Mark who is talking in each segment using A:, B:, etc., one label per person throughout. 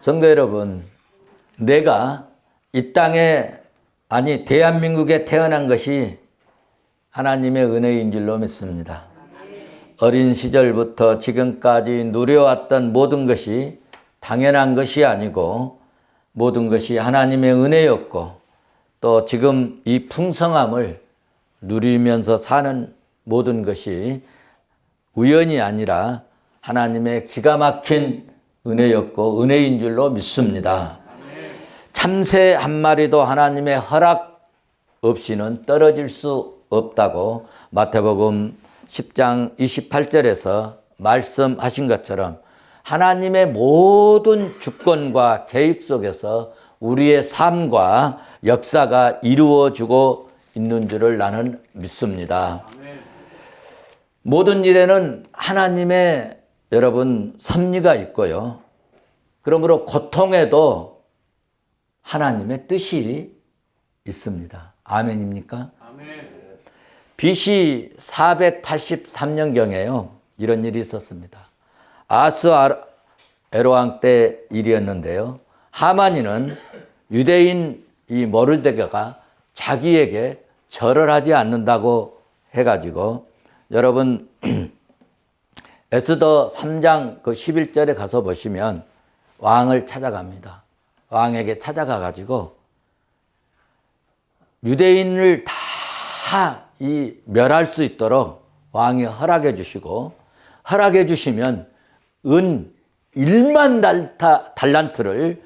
A: 성도 여러분, 내가 이 땅에, 아니 대한민국에 태어난 것이 하나님의 은혜인 줄로 믿습니다. 어린 시절부터 지금까지 누려왔던 모든 것이 당연한 것이 아니고 모든 것이 하나님의 은혜였고, 또 지금 이 풍성함을 누리면서 사는 모든 것이 우연이 아니라 하나님의 기가 막힌 은혜였고 은혜인 줄로 믿습니다. 참새 한 마리도 하나님의 허락 없이는 떨어질 수 없다고 마태복음 10장 28절에서 말씀하신 것처럼 하나님의 모든 주권과 계획 속에서 우리의 삶과 역사가 이루어지고 있는 줄을 나는 믿습니다. 모든 일에는 하나님의 여러분 섭리가 있고요. 그러므로 고통에도 하나님의 뜻이 있습니다. 아멘입니까? 아멘. BC 483년경에요. 이런 일이 있었습니다. 아스에로왕 때 일이었는데요. 하만이는 유대인 이 모르드게가 자기에게 절을 하지 않는다고 해가지고, 여러분 에스더 3장 그 11절에 가서 보시면 왕을 찾아갑니다. 왕에게 찾아가 가지고 유대인을 다 이 멸할 수 있도록 왕이 허락해 주시고, 허락해 주시면 은 1만 달란트를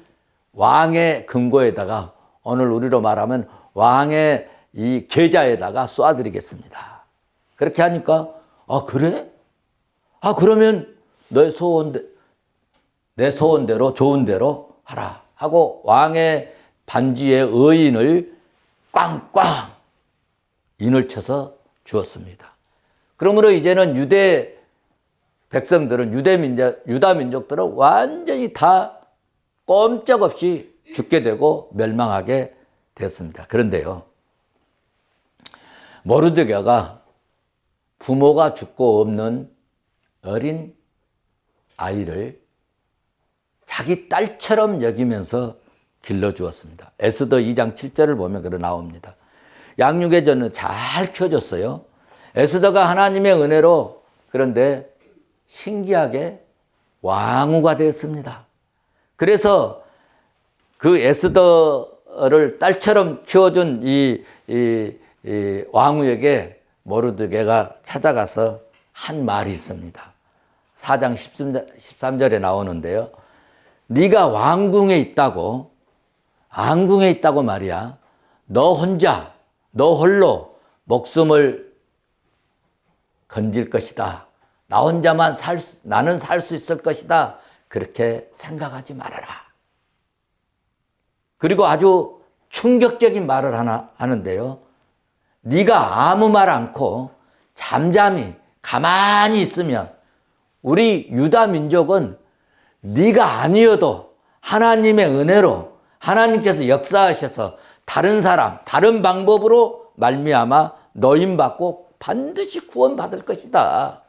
A: 왕의 금고에다가, 오늘 우리로 말하면 왕의 이 계좌에다가 쏘아드리겠습니다. 그렇게 하니까 그래? 그러면 내 소원대로 좋은 대로 하라 하고 왕의 반지의 의인을 꽝꽝 인을 쳐서 주었습니다. 그러므로 이제는 유대 백성들은, 유다 민족들은 완전히 다 꼼짝없이 죽게 되고 멸망하게 되었습니다. 그런데요, 모르드게가 부모가 죽고 없는 어린 아이를 자기 딸처럼 여기면서 길러주었습니다. 에스더 2장 7절을 보면 그래 나옵니다. 양육의 전은 잘 키워줬어요. 에스더가 하나님의 은혜로, 그런데 신기하게 왕후가 되었습니다. 그래서 그 에스더를 딸처럼 키워준 이 왕후에게 모르드게가 찾아가서 한 말이 있습니다. 4장 13절에 나오는데요. 네가 왕궁에 있다고 말이야. 너 혼자, 너 홀로 목숨을 건질 것이다. 나 혼자만 나는 살 수 있을 것이다. 그렇게 생각하지 말아라. 그리고 아주 충격적인 말을 하나 하는데요. 네가 아무 말 않고 잠잠히 가만히 있으면 우리 유다 민족은 네가 아니어도 하나님의 은혜로 하나님께서 역사하셔서 다른 사람, 다른 방법으로 말미암아 노임받고 반드시 구원받을 것이다.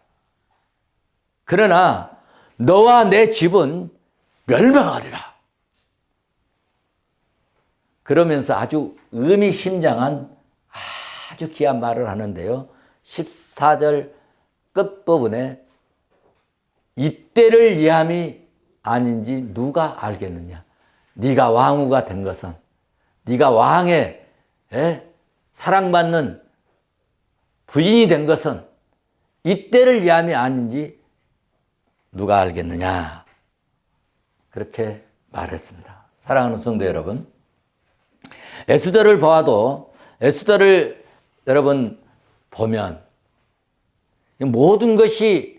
A: 그러나 너와 내 집은 멸망하리라. 그러면서 아주 의미심장한 아주 귀한 말을 하는데요. 14절 끝부분에 이때를 위함이 아닌지 누가 알겠느냐. 네가 왕후가 된 것은, 네가 왕의 사랑받는 부인이 된 것은 이때를 위함이 아닌지 누가 알겠느냐. 그렇게 말했습니다. 사랑하는 성도 여러분, 에스더를 보아도, 에스더를 여러분 보면 모든 것이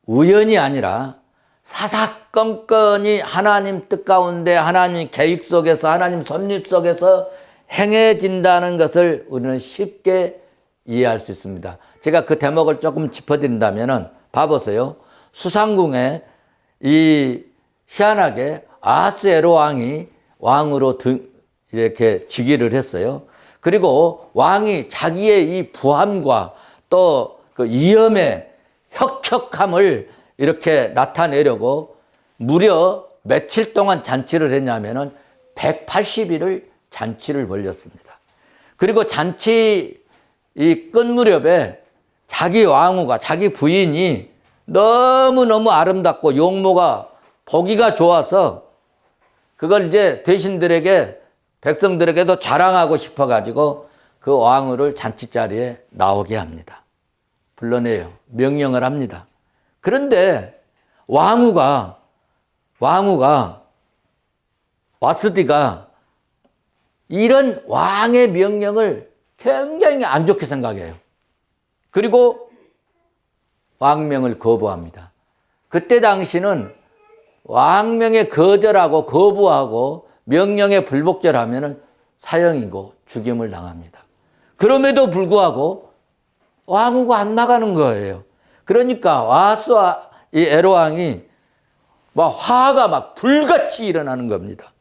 A: 우연이 아니라 사사건건이 하나님 뜻 가운데, 하나님 계획 속에서, 하나님 섭리 속에서 행해진다는 것을 우리는 쉽게 이해할 수 있습니다. 제가 그 대목을 조금 짚어드린다면 봐보세요. 수상궁에 이 희한하게 아하스에로 왕이 왕으로 이렇게 즉위를 했어요. 그리고 왕이 자기의 이 부함과 또 그 위엄의 혁혁함을 이렇게 나타내려고 무려 며칠 동안 잔치를 했냐면은 180일을 잔치를 벌였습니다. 그리고 잔치 이 끝 무렵에 자기 왕후가, 자기 부인이 너무너무 아름답고 용모가 보기가 좋아서 그걸 이제 대신들에게, 백성들에게도 자랑하고 싶어가지고 그 왕후를 잔치자리에 나오게 합니다. 불러내요. 명령을 합니다. 그런데 왕후가 와스디가 이런 왕의 명령을 굉장히 안 좋게 생각해요. 그리고 왕명을 거부합니다. 그때 당시는 왕명에 거절하고 거부하고 명령에 불복절하면 사형이고 죽임을 당합니다. 그럼에도 불구하고 왕후가 안 나가는 거예요. 그러니까 와스와 이 에로왕이 막 화가 막 불같이 일어나는 겁니다.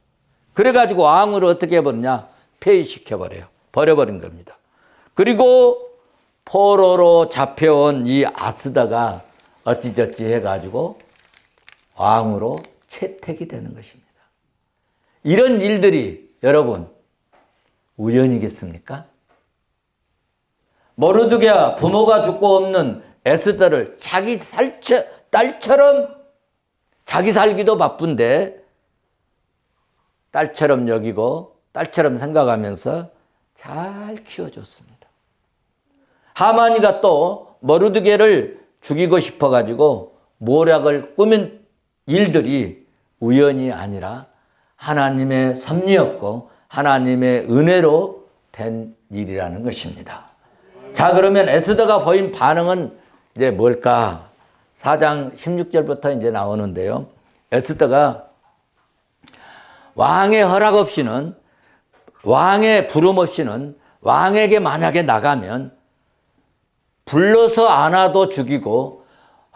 A: 그래가지고 왕후를 어떻게 해버리냐? 폐위시켜버려요. 버려버린 겁니다. 그리고 포로로 잡혀온 이 아스다가 어찌저찌 해가지고 왕으로 채택이 되는 것입니다. 이런 일들이 여러분 우연이겠습니까? 모르드게가 부모가 죽고 없는 에스더를 자기 딸처럼, 자기 살기도 바쁜데 딸처럼 여기고 딸처럼 생각하면서 잘 키워줬습니다. 하만이가 또 모르드게를 죽이고 싶어가지고 모략을 꾸민 일들이 우연이 아니라 하나님의 섭리였고 하나님의 은혜로 된 일이라는 것입니다. 자, 그러면 에스더가 보인 반응은 이제 뭘까? 4장 16절부터 이제 나오는데요. 에스더가 왕의 허락 없이는, 왕의 부름 없이는 왕에게 만약에 나가면 불러서 안 와도 죽이고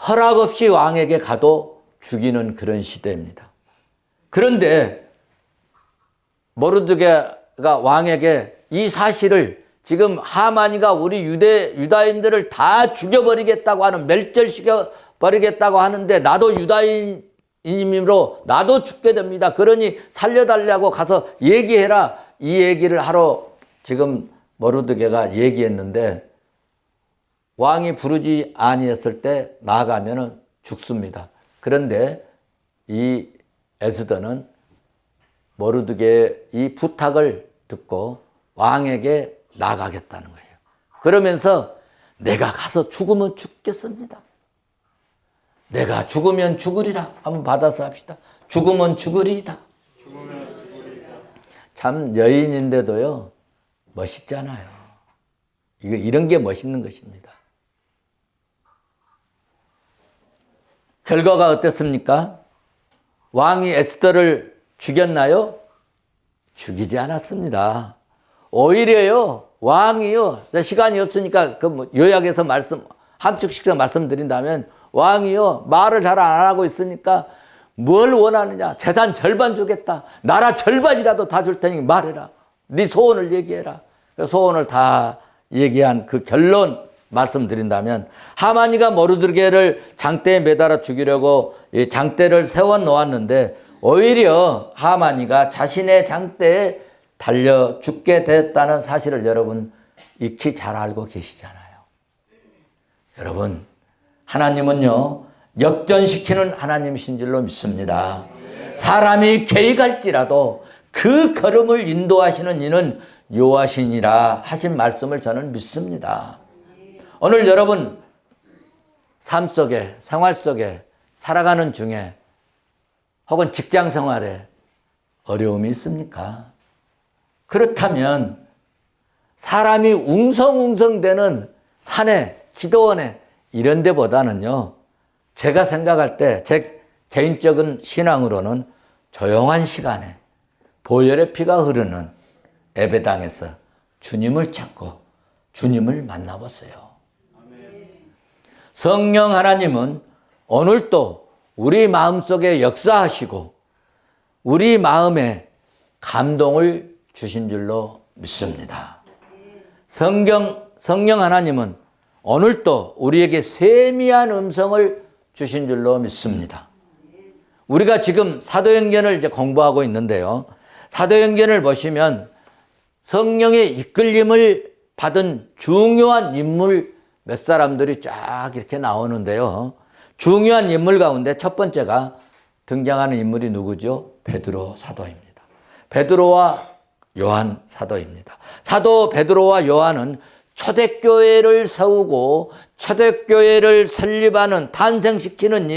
A: 허락 없이 왕에게 가도 죽이는 그런 시대입니다. 그런데 모르드게가 왕에게 이 사실을 지금 하만이가 우리 유다인들을 다 죽여버리겠다고 하는, 멸절시켜버리겠다고 하는데 나도 유다인이므로 나도 죽게 됩니다. 그러니 살려달라고 가서 얘기해라. 이 얘기를 하러 지금 모르드게가 얘기했는데 왕이 부르지 아니했을 때 나아가면 죽습니다. 그런데 이 에스더는 모르드게의 이 부탁을 듣고 왕에게 나가겠다는 거예요. 그러면서 내가 가서 죽으면 죽겠습니다. 내가 죽으면 죽으리라. 한번 받아서 합시다. 죽으면 죽으리다. 참 여인인데도요 멋있잖아요. 이런 게 멋있는 것입니다. 결과가 어땠습니까? 왕이 에스더를 죽였나요? 죽이지 않았습니다. 오히려요, 왕이요, 시간이 없으니까 요약해서 함축식서 말씀드린다면, 왕이요, 말을 잘 안 하고 있으니까 뭘 원하느냐? 재산 절반 주겠다. 나라 절반이라도 다 줄 테니 말해라. 네 소원을 얘기해라. 소원을 다 얘기한 그 결론 말씀드린다면, 하만이가 모르드게를 장대에 매달아 죽이려고 이 장대를 세워 놓았는데 오히려 하만이가 자신의 장대에 달려 죽게 됐다는 사실을 여러분 익히 잘 알고 계시잖아요. 여러분, 하나님은요 역전시키는 하나님이신 줄로 믿습니다. 사람이 개의갈지라도 그 걸음을 인도하시는 이는 여호와시니라 하신 말씀을 저는 믿습니다. 오늘 여러분 삶 속에, 생활 속에 살아가는 중에 혹은 직장 생활에 어려움이 있습니까? 그렇다면 사람이 웅성웅성대는 산에, 기도원에 이런 데보다는요, 제가 생각할 때 제 개인적인 신앙으로는 조용한 시간에 보혈의 피가 흐르는 예배당에서 주님을 찾고 주님을 만나보세요. 성령 하나님은 오늘도 우리 마음속에 역사하시고 우리 마음에 감동을 주신 줄로 믿습니다. 성령 하나님은 오늘도 우리에게 세미한 음성을 주신 줄로 믿습니다. 우리가 지금 사도행전을 이제 공부하고 있는데요. 사도행전을 보시면 성령의 이끌림을 받은 중요한 인물 몇 사람들이 쫙 이렇게 나오는데요. 중요한 인물 가운데 첫 번째가 등장하는 인물이 누구죠? 베드로 사도입니다. 베드로와 요한 사도입니다. 사도 베드로와 요한은 초대교회를 세우고 초대교회를 설립하는 탄생시키는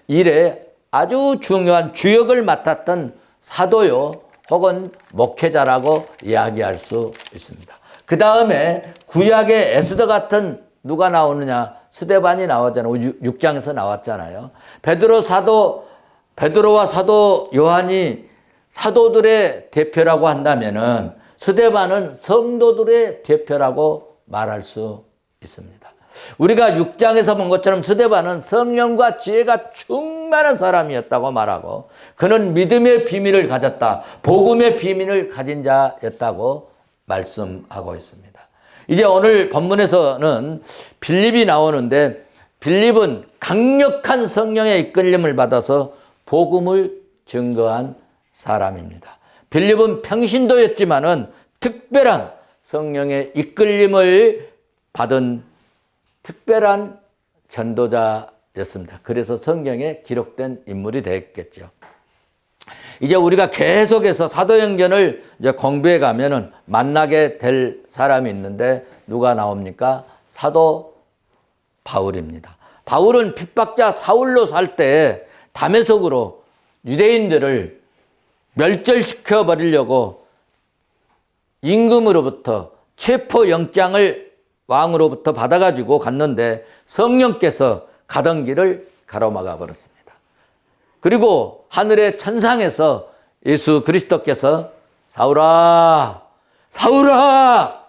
A: 일에 아주 중요한 주역을 맡았던 사도요 혹은 목회자라고 이야기할 수 있습니다. 그 다음에 구약의 에스더 같은 누가 나오느냐? 스데반이 나왔잖아요. 6장에서 나왔잖아요. 베드로와 사도 요한이 사도들의 대표라고 한다면은 스데반은 성도들의 대표라고 말할 수 있습니다. 우리가 6장에서 본 것처럼 스데반은 성령과 지혜가 충만한 사람이었다고 말하고 그는 믿음의 비밀을 가졌다. 복음의 비밀을 가진 자였다고 말씀하고 있습니다. 이제 오늘 본문에서는 빌립이 나오는데 빌립은 강력한 성령의 이끌림을 받아서 복음을 증거한 사람입니다. 빌립은 평신도였지만은 특별한 성령의 이끌림을 받은 특별한 전도자였습니다. 그래서 성경에 기록된 인물이 되었겠죠. 이제 우리가 계속해서 사도행전을 이제 공부해 가면은 만나게 될 사람이 있는데 누가 나옵니까? 사도 바울입니다. 바울은 핍박자 사울로 살 때 다메섹으로 유대인들을 멸절시켜 버리려고 임금으로부터 체포영장을 왕으로부터 받아가지고 갔는데 성령께서 가던 길을 가로막아 버렸습니다. 그리고 하늘의 천상에서 예수 그리스도께서 사울아, 사울아,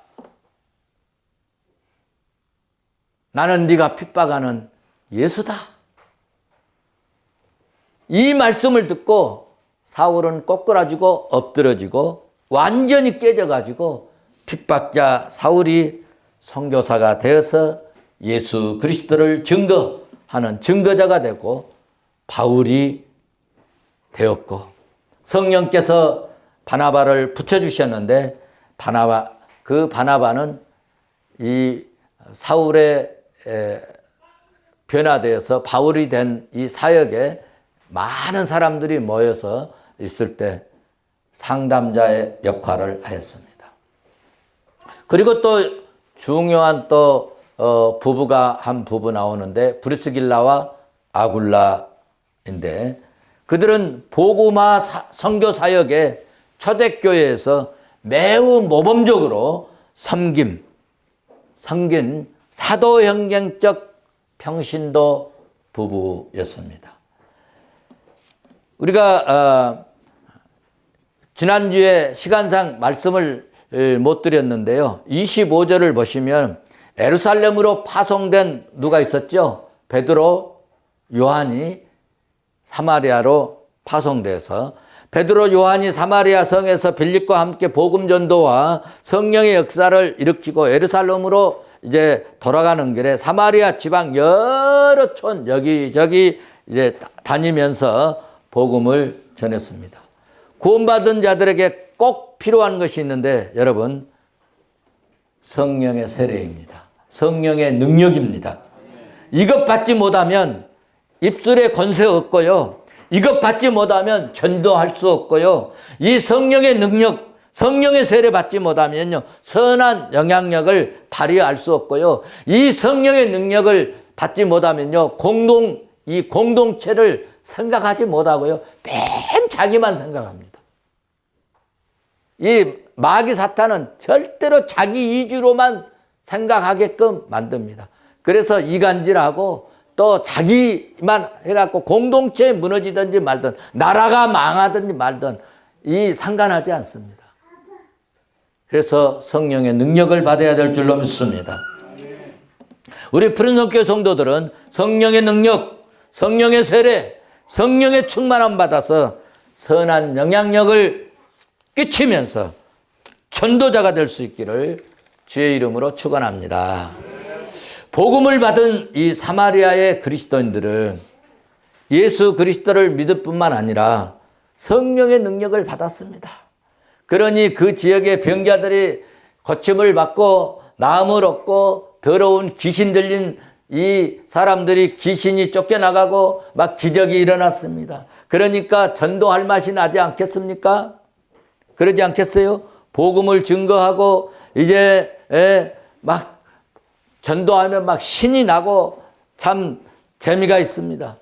A: 나는 네가 핍박하는 예수다. 이 말씀을 듣고 사울은 꼬꾸라지고 엎드러지고 완전히 깨져가지고 핍박자 사울이 선교사가 되어서 예수 그리스도를 증거하는 증거자가 되고 바울이 되었고 성령께서 바나바를 붙여주셨는데 바나바는 이 사울의 변화되어서 바울이 된 이 사역에 많은 사람들이 모여서 있을 때 상담자의 역할을 하였습니다. 그리고 또 중요한 또 부부가 한 부부 나오는데 브리스길라와 아굴라인데 그들은 복음화 선교 사역에 초대교회에서 매우 모범적으로 섬긴 사도행정적 평신도 부부였습니다. 우리가 지난주에 시간상 말씀을 못 드렸는데요. 25절을 보시면 예루살렘으로 파송된 누가 있었죠? 베드로, 요한이 사마리아로 파송돼서 베드로, 요한이 사마리아 성에서 빌립과 함께 복음 전도와 성령의 역사를 일으키고 예루살렘으로 이제 돌아가는 길에 사마리아 지방 여러 촌 여기저기 이제 다니면서 복음을 전했습니다. 구원받은 자들에게 꼭 필요한 것이 있는데 여러분 성령의 세례입니다. 성령의 능력입니다. 이것 받지 못하면 입술에 권세 없고요. 이것 받지 못하면 전도할 수 없고요. 이 성령의 능력, 성령의 세례 받지 못하면요. 선한 영향력을 발휘할 수 없고요. 이 성령의 능력을 받지 못하면요. 이 공동체를 생각하지 못하고요. 맨 자기만 생각합니다. 이 마귀 사탄은 절대로 자기 위주로만 생각하게끔 만듭니다. 그래서 이간질하고 또 자기만 해갖고 공동체에 무너지든지 말든 나라가 망하든지 말든 이 상관하지 않습니다. 그래서 성령의 능력을 받아야 될 줄로 믿습니다. 우리 푸른성교회 성도들은 성령의 능력, 성령의 세례, 성령의 충만함 받아서 선한 영향력을 끼치면서 전도자가 될 수 있기를 주의 이름으로 축원합니다. 복음을 받은 이 사마리아의 그리스도인들은 예수 그리스도를 믿을 뿐만 아니라 성령의 능력을 받았습니다. 그러니 그 지역의 병자들이 고침을 받고 나음을 얻고 더러운 귀신 들린 이 사람들이 귀신이 쫓겨나가고 막 기적이 일어났습니다. 그러니까 전도할 맛이 나지 않겠습니까? 그러지 않겠어요? 복음을 증거하고 이제 막 전도하면 막 신이 나고 참 재미가 있습니다.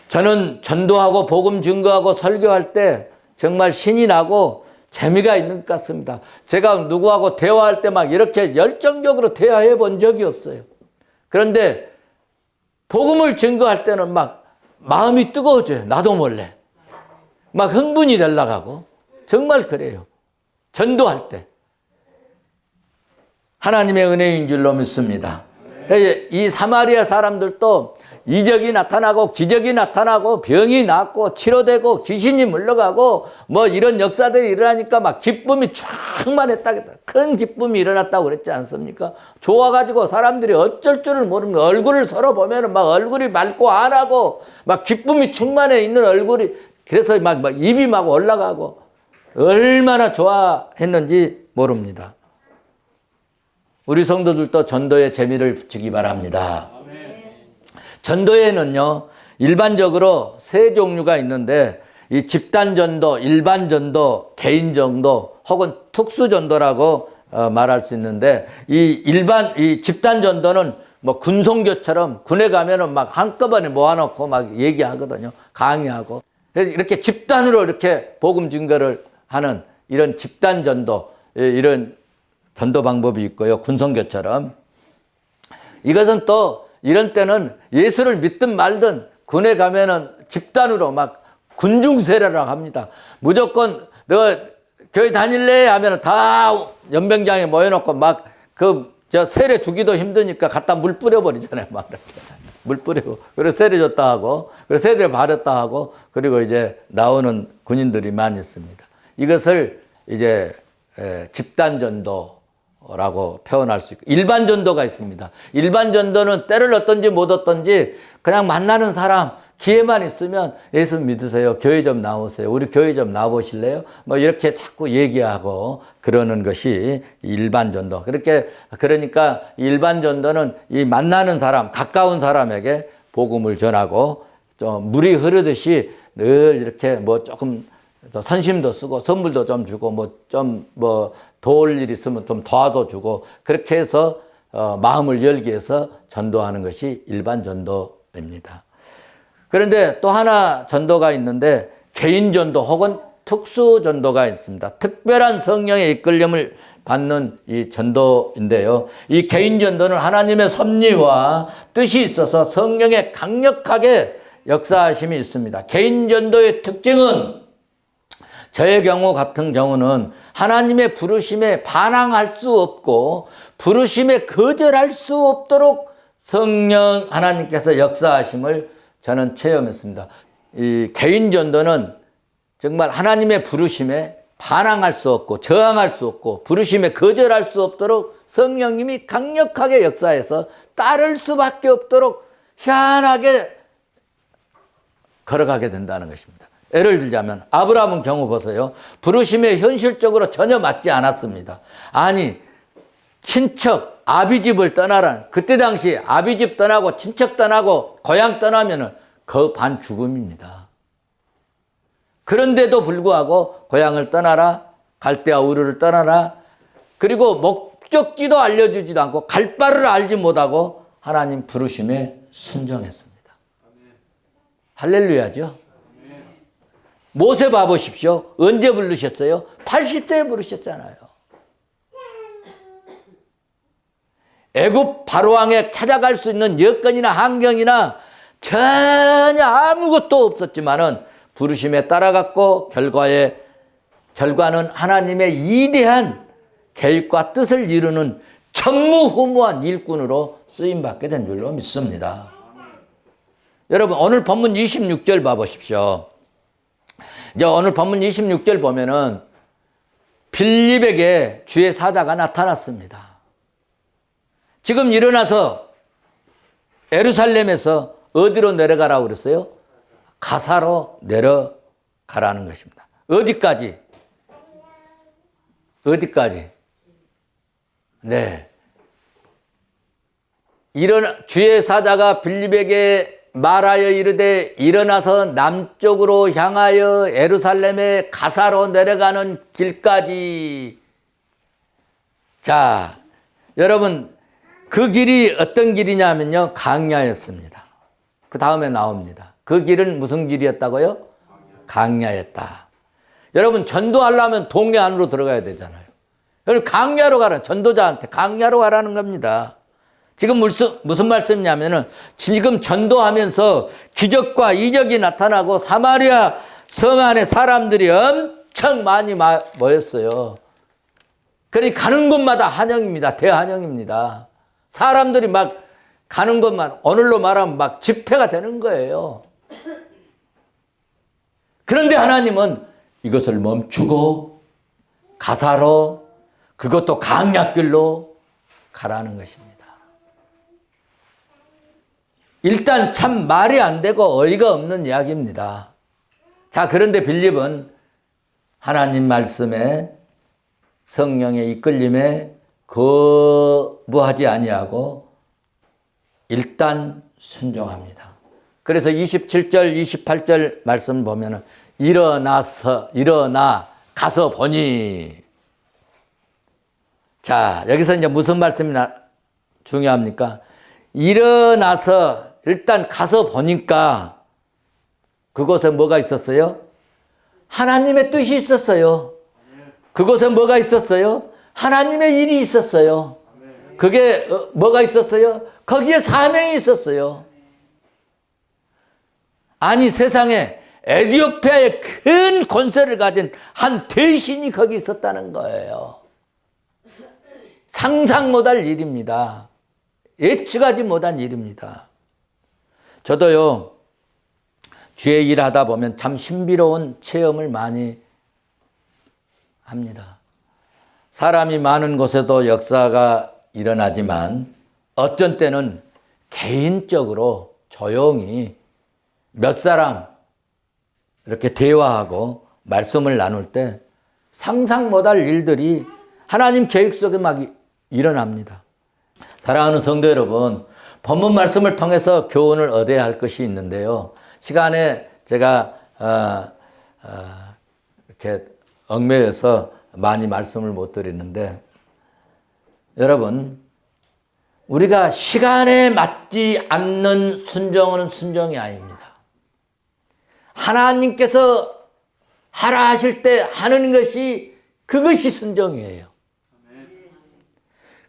A: 저는 전도하고 복음 증거하고 설교할 때 정말 신이 나고 재미가 있는 것 같습니다. 제가 누구하고 대화할 때 막 이렇게 열정적으로 대화해 본 적이 없어요. 그런데 복음을 증거할 때는 막 마음이 뜨거워져요. 나도 몰래. 막 흥분이 되려고 하고. 정말 그래요. 전도할 때. 하나님의 은혜인 줄로 믿습니다. 이 사마리아 사람들도 이적이 나타나고 기적이 나타나고 병이 낫고 치료되고 귀신이 물러가고 뭐 이런 역사들이 일어나니까 막 기쁨이 충만했다. 큰 기쁨이 일어났다고 그랬지 않습니까? 좋아가지고 사람들이 어쩔 줄을 모르는 거예요. 얼굴을 서로 보면은 막 얼굴이 맑고 환하고 막 기쁨이 충만해 있는 얼굴이 그래서 막 입이 막 올라가고 얼마나 좋아했는지 모릅니다. 우리 성도들도 전도에 재미를 붙이기 바랍니다. 전도에는요, 일반적으로 세 종류가 있는데, 이 집단전도, 일반전도, 개인전도, 혹은 특수전도라고 말할 수 있는데, 이 집단전도는 뭐 군송교처럼 군에 가면은 막 한꺼번에 모아놓고 막 얘기하거든요. 강의하고. 그래서 이렇게 집단으로 이렇게 복음 증거를 하는 이런 집단전도, 이런 전도 방법이 있고요. 군송교처럼. 이것은 또 이런 때는 예수를 믿든 말든 군에 가면은 집단으로 막 군중세례라고 합니다. 무조건 너 교회 다닐래? 하면은 다 연병장에 모여놓고 막 저 세례 주기도 힘드니까 갖다 물 뿌려버리잖아요. 막 이렇게. 물 뿌리고. 그리고 세례 줬다 하고, 그리고 세례를 받았다 하고, 그리고 이제 나오는 군인들이 많이 있습니다. 이것을 이제 집단전도라고 표현할 수 있고, 일반 전도가 있습니다. 일반 전도는 때를 얻든지 못 얻든지 그냥 만나는 사람 기회만 있으면 예수 믿으세요. 교회 좀 나오세요. 우리 교회 좀 나와보실래요? 뭐 이렇게 자꾸 얘기하고 그러는 것이 일반 전도. 그러니까 일반 전도는 이 만나는 사람, 가까운 사람에게 복음을 전하고 좀 물이 흐르듯이 늘 이렇게 뭐 조금 선심도 쓰고 선물도 좀 주고 뭐 도울 일 있으면 좀 도와도 주고 그렇게 해서 마음을 열기 위해서 전도하는 것이 일반 전도입니다. 그런데 또 하나 전도가 있는데 개인 전도 혹은 특수 전도가 있습니다. 특별한 성령의 이끌림을 받는 이 전도인데요. 이 개인 전도는 하나님의 섭리와 뜻이 있어서 성령의 강력하게 역사하심이 있습니다. 개인 전도의 특징은 저의 경우 같은 경우는 하나님의 부르심에 반항할 수 없고 부르심에 거절할 수 없도록 성령 하나님께서 역사하심을 저는 체험했습니다. 이 개인 전도는 정말 하나님의 부르심에 반항할 수 없고 저항할 수 없고 부르심에 거절할 수 없도록 성령님이 강력하게 역사해서 따를 수밖에 없도록 희한하게 걸어가게 된다는 것입니다. 예를 들자면 아브라함은 경우 보세요. 부르심에 현실적으로 전혀 맞지 않았습니다. 아니 친척 아비집을 떠나라. 그때 당시 아비집 떠나고 친척 떠나고 고향 떠나면은 그 반 죽음입니다. 그런데도 불구하고 고향을 떠나라. 갈대아 우르를 떠나라. 그리고 목적지도 알려주지도 않고 갈 바를 알지 못하고 하나님 부르심에 순종했습니다. 할렐루야죠. 모세 봐보십시오. 언제 부르셨어요? 80세에 부르셨잖아요. 애굽 바로왕에 찾아갈 수 있는 여건이나 환경이나 전혀 아무것도 없었지만은 부르심에 따라갔고 결과는 하나님의 이대한 계획과 뜻을 이루는 전무후무한 일꾼으로 쓰임받게 된 줄로 믿습니다. 여러분 오늘 본문 26절 봐보십시오. 이제 오늘 본문 26절 보면은 빌립에게 주의 사자가 나타났습니다. 지금 일어나서 예루살렘에서 어디로 내려가라고 그랬어요? 가사로 내려가라는 것입니다. 어디까지? 어디까지? 네. 주의 사자가 빌립에게 말하여 이르되 일어나서 남쪽으로 향하여 예루살렘의 가사로 내려가는 길까지. 자, 여러분, 그 길이 어떤 길이냐면요, 강야였습니다. 그 다음에 나옵니다. 그 길은 무슨 길이었다고요? 강야였다. 여러분, 전도하려면 동네 안으로 들어가야 되잖아요. 여러분, 강야로 가라. 전도자한테 강야로 가라는 겁니다. 지금 무슨 말씀이냐면은, 지금 전도하면서 기적과 이적이 나타나고 사마리아 성 안에 사람들이 엄청 많이 모였어요. 그러니 가는 곳마다 환영입니다. 대환영입니다. 사람들이 막 가는 것만, 오늘로 말하면 막 집회가 되는 거예요. 그런데 하나님은 이것을 멈추고 가사로, 그것도 강약길로 가라는 것입니다. 일단 참 말이 안 되고 어이가 없는 이야기입니다. 자, 그런데 빌립은 하나님 말씀에 성령의 이끌림에 거부하지 아니하고 일단 순종합니다. 그래서 27절, 28절 말씀 보면은 일어나 가서 보니. 자, 여기서 이제 무슨 말씀이 중요합니까? 일어나서 일단 가서 보니까 그곳에 뭐가 있었어요? 하나님의 뜻이 있었어요. 그곳에 뭐가 있었어요? 하나님의 일이 있었어요. 그게 뭐가 있었어요? 거기에 사명이 있었어요. 아니, 세상에 에티오피아의 큰 권세를 가진 한 대신이 거기 있었다는 거예요. 상상 못할 일입니다. 예측하지 못한 일입니다. 저도요, 주의 일하다 보면 참 신비로운 체험을 많이 합니다. 사람이 많은 곳에도 역사가 일어나지만 어떤 때는 개인적으로 조용히 몇 사람 이렇게 대화하고 말씀을 나눌 때 상상 못할 일들이 하나님 계획 속에 막 일어납니다. 사랑하는 성도 여러분, 본문 말씀을 통해서 교훈을 얻어야 할 것이 있는데요. 시간에 제가 이렇게 얽매여서 많이 말씀을 못 드리는데, 여러분, 우리가 시간에 맞지 않는 순종은 순종이 아닙니다. 하나님께서 하라 하실 때 하는 것이, 그것이 순종이에요.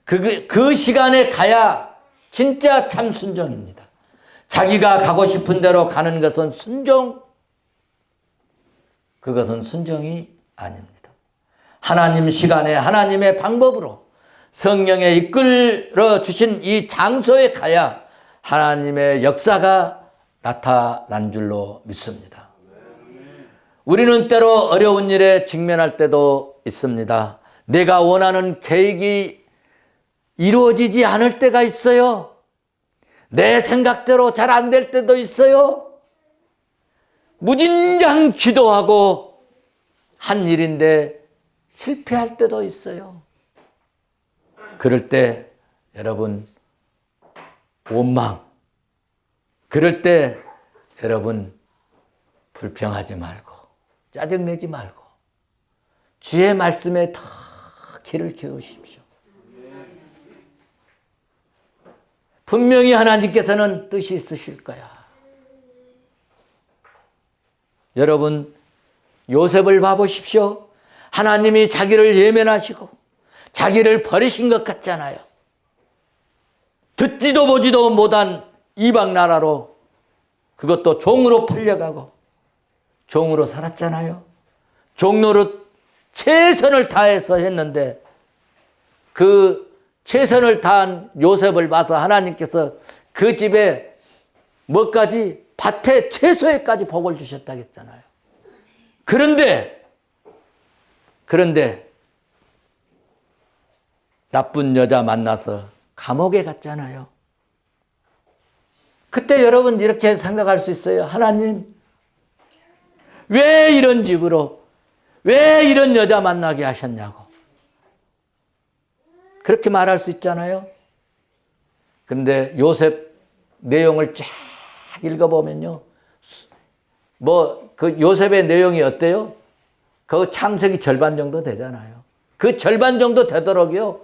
A: 그 시간에 가야 진짜 참 순종입니다. 자기가 가고 싶은 대로 가는 것은 순종, 그것은 순종이 아닙니다. 하나님 시간에 하나님의 방법으로 성령에 이끌어 주신 이 장소에 가야 하나님의 역사가 나타난 줄로 믿습니다. 우리는 때로 어려운 일에 직면할 때도 있습니다. 내가 원하는 계획이 이루어지지 않을 때가 있어요. 내 생각대로 잘 안 될 때도 있어요. 무진장 기도하고 한 일인데 실패할 때도 있어요. 그럴 때 여러분 원망, 그럴 때 여러분 불평하지 말고 짜증내지 말고 주의 말씀에 더 귀를 기울이십시오. 분명히 하나님께서는 뜻이 있으실 거야. 여러분, 요셉을 봐보십시오. 하나님이 자기를 예면하시고 자기를 버리신 것 같잖아요. 듣지도 보지도 못한 이방 나라로, 그것도 종으로 팔려가고 종으로 살았잖아요. 종로로 최선을 다해서 했는데 그 최선을 다한 요셉을 봐서 하나님께서 그 집에 뭐까지, 밭에 채소에까지 복을 주셨다고 했잖아요. 그런데 나쁜 여자 만나서 감옥에 갔잖아요. 그때 여러분 이렇게 생각할 수 있어요. 하나님, 왜 이런 집으로, 왜 이런 여자 만나게 하셨냐고. 그렇게 말할 수 있잖아요. 그런데 요셉 내용을 쫙 읽어보면요. 그 요셉의 내용이 어때요? 그 창세기 절반 정도 되잖아요. 그 절반 정도 되도록요.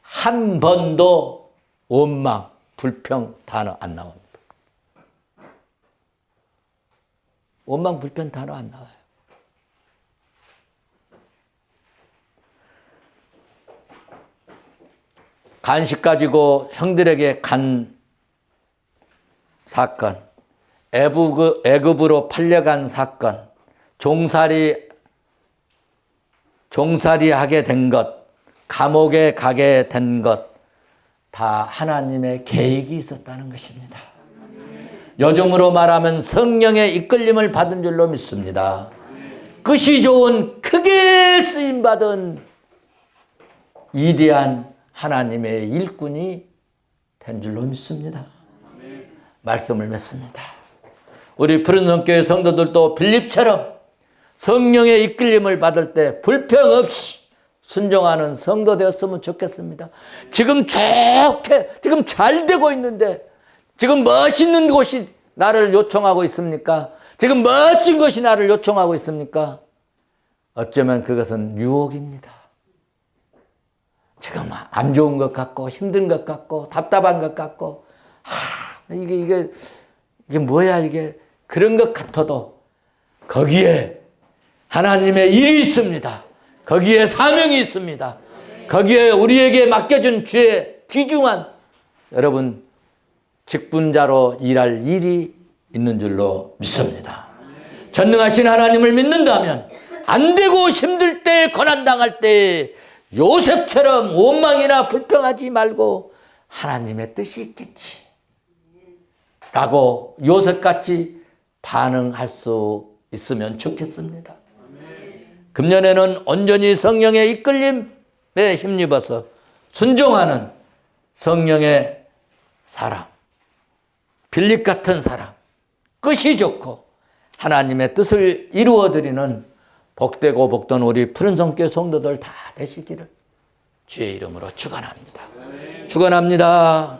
A: 한 번도 원망, 불평 단어 안 나옵니다. 원망, 불평 단어 안 나와요. 간식 가지고 형들에게 간 사건, 애굽으로 팔려간 사건, 종살이 하게 된 것, 감옥에 가게 된 것, 다 하나님의 계획이 있었다는 것입니다. 요즘으로 말하면 성령의 이끌림을 받은 줄로 믿습니다. 끝이 좋은 크게 쓰임받은 위대한 하나님의 일꾼이 된 줄로 믿습니다. 말씀을 맺습니다. 우리 푸른성교회 성도들도 빌립처럼 성령의 이끌림을 받을 때 불평 없이 순종하는 성도 되었으면 좋겠습니다. 지금 좋게, 지금 잘 되고 있는데, 지금 멋있는 곳이 나를 요청하고 있습니까? 지금 멋진 것이 나를 요청하고 있습니까? 어쩌면 그것은 유혹입니다. 지금 안 좋은 것 같고, 힘든 것 같고, 답답한 것 같고, 이게 뭐야, 이게. 그런 것 같아도, 거기에 하나님의 일이 있습니다. 거기에 사명이 있습니다. 거기에 우리에게 맡겨준 주의 귀중한 여러분 직분자로 일할 일이 있는 줄로 믿습니다. 전능하신 하나님을 믿는다면 안 되고 힘들 때, 고난당할 때 요셉처럼 원망이나 불평하지 말고 하나님의 뜻이 있겠지 라고 요셉같이 반응할 수 있으면 좋겠습니다. 금년에는 온전히 성령의 이끌림에 힘입어서 순종하는 성령의 사람, 빌립 같은 사람, 끝이 좋고 하나님의 뜻을 이루어드리는 복되고 복된 우리 푸른성교회 성도들 다 되시기를 주의 이름으로 축원합니다. 축원합니다.